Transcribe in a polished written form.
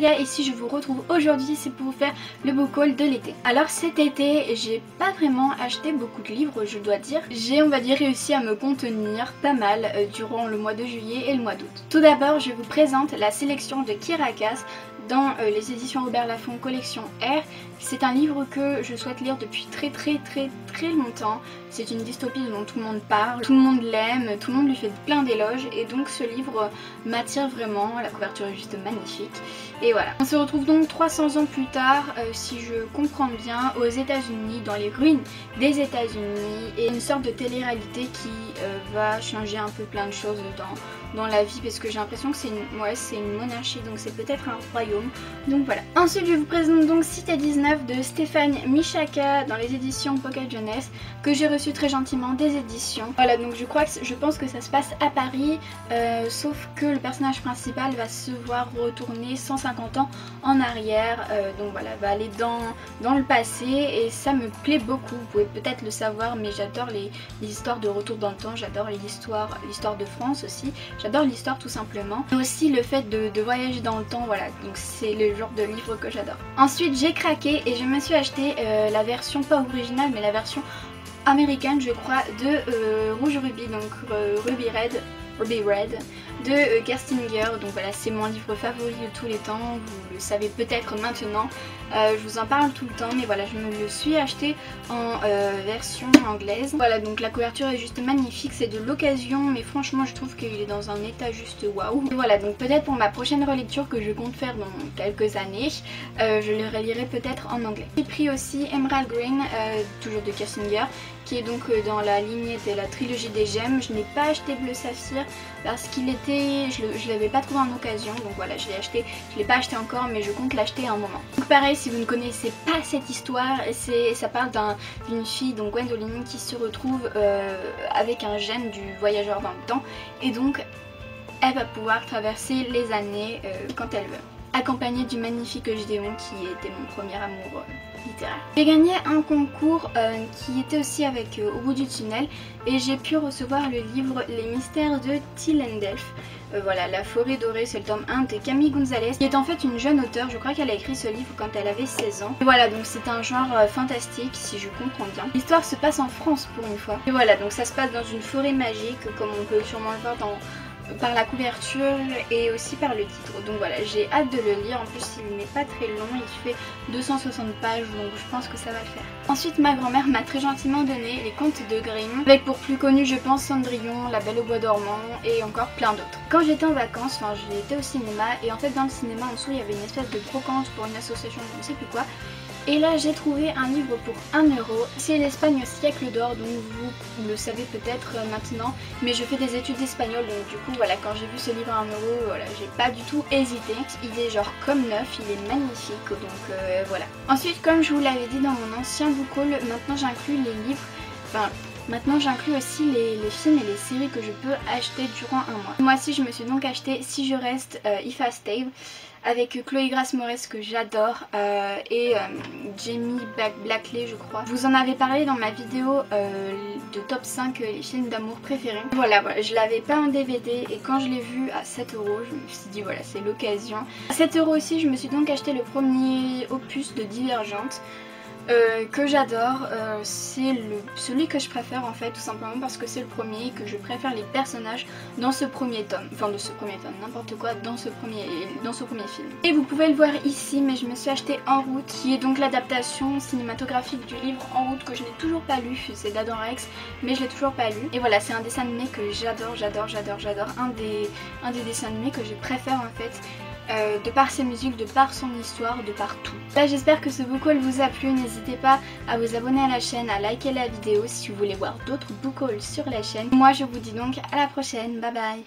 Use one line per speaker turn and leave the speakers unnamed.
Maya, ici je vous retrouve aujourd'hui, c'est pour vous faire le book haul de l'été. Alors cet été, j'ai pas vraiment acheté beaucoup de livres, je dois dire. J'ai, on va dire, réussi à me contenir pas mal durant le mois de juillet et le mois d'août. Tout d'abord, je vous présente la sélection de Kiera Cass dans les éditions Robert Laffont collection R. C'est un livre que je souhaite lire depuis très longtemps. C'est une dystopie dont tout le monde parle, tout le monde l'aime, tout le monde lui fait plein d'éloges et donc ce livre m'attire vraiment, la couverture est juste magnifique. Et voilà. On se retrouve donc 300 ans plus tard, si je comprends bien, aux États-Unis, dans les ruines des États-Unis, et une sorte de télé-réalité qui va changer un peu plein de choses dans la vie, parce que j'ai l'impression que c'est une monarchie, donc c'est peut-être un royaume. Donc voilà. Ensuite je vous présente donc Cité 19 de Stéphane Michaka dans les éditions Pocket Jeunesse, que j'ai reçu très gentiment des éditions. Voilà, donc je pense que ça se passe à Paris, sauf que le personnage principal va se voir retourner 150 ans en arrière, donc voilà, va aller dans le passé, et ça me plaît beaucoup. Vous pouvez peut-être le savoir, mais j'adore les histoires de retour dans le temps, j'adore l'histoire de France aussi, j'adore l'histoire tout simplement, mais aussi le fait de voyager dans le temps. Voilà, donc c'est le genre de livre que j'adore. Ensuite j'ai craqué et je me suis acheté la version pas originale mais la version américaine je crois de Rouge Ruby, donc Ruby Red de Gerstinger. Donc voilà, c'est mon livre favori de tous les temps, vous le savez peut-être maintenant, je vous en parle tout le temps, mais voilà, je me le suis acheté en version anglaise. Voilà, donc la couverture est juste magnifique, c'est de l'occasion, mais franchement je trouve qu'il est dans un état juste waouh. Voilà, donc peut-être pour ma prochaine relecture que je compte faire dans quelques années, je le relirai peut-être en anglais. J'ai pris aussi Emerald Green, toujours de Gerstinger, qui est donc dans la lignée de la trilogie des gemmes. Je n'ai pas acheté Bleu Saphir parce qu'il était, je l'avais pas trouvé en occasion, donc voilà, je l'ai acheté, je l'ai pas acheté encore, mais je compte l'acheter à un moment. Donc pareil, si vous ne connaissez pas cette histoire, ça parle d'une fille, donc Gwendoline, qui se retrouve avec un gène du voyageur dans le temps, et donc elle va pouvoir traverser les années quand elle veut, accompagnée du magnifique Gideon qui était mon premier amour littéraire. J'ai gagné un concours qui était aussi avec Au bout du tunnel, et j'ai pu recevoir le livre Les mystères de Tillendelf. Voilà, La forêt dorée, c'est le tome 1 de Camille Gonzalez, qui est en fait une jeune auteure. Je crois qu'elle a écrit ce livre quand elle avait 16 ans. Et voilà, donc c'est un genre fantastique si je comprends bien. L'histoire se passe en France pour une fois. Et voilà, donc ça se passe dans une forêt magique, comme on peut sûrement le voir par la couverture et aussi par le titre. Donc voilà, j'ai hâte de le lire. En plus il n'est pas très long, il fait 260 pages, donc je pense que ça va le faire. Ensuite ma grand-mère m'a très gentiment donné Les Contes de Grimm, avec pour plus connu je pense Cendrillon, La Belle au Bois dormant et encore plein d'autres. Quand j'étais en vacances, enfin j'étais au cinéma, et en fait dans le cinéma en dessous il y avait une espèce de brocante pour une association, je ne sais plus quoi. Et là j'ai trouvé un livre pour 1 €, c'est l'Espagne au siècle d'or, donc vous le savez peut-être maintenant, mais je fais des études d'espagnol, donc du coup voilà, quand j'ai vu ce livre à 1 €, voilà, j'ai pas du tout hésité. Il est genre comme neuf, il est magnifique, donc voilà. Ensuite, comme je vous l'avais dit dans mon ancien book haul, maintenant j'inclus les livres, enfin maintenant j'inclus aussi les films et les séries que je peux acheter durant un mois. Moi aussi je me suis donc acheté Si je reste, If I Stay, avec Chloé Grace Moretz que j'adore, et Jamie Blackley je crois. Je vous en avais parlé dans ma vidéo de top 5 les films d'amour préférés. Voilà, je l'avais pas en DVD, et quand je l'ai vu à 7 €, je me suis dit voilà, c'est l'occasion. À 7 € aussi, je me suis donc acheté le premier opus de Divergente, que j'adore. C'est celui que je préfère en fait, tout simplement parce que c'est le premier et que je préfère les personnages dans ce premier tome, enfin de ce premier tome, n'importe quoi, dans ce premier film. Et vous pouvez le voir ici, mais je me suis acheté En route, qui est donc l'adaptation cinématographique du livre En route que je n'ai toujours pas lu. C'est d'Adam Rex, mais je l'ai toujours pas lu. Et voilà, c'est un dessin animé que j'adore, un des dessins animés que je préfère en fait, de par ses musiques, de par son histoire, de par tout. Là j'espère que ce book haul vous a plu, n'hésitez pas à vous abonner à la chaîne, à liker la vidéo si vous voulez voir d'autres book hauls sur la chaîne. Moi je vous dis donc à la prochaine, bye bye.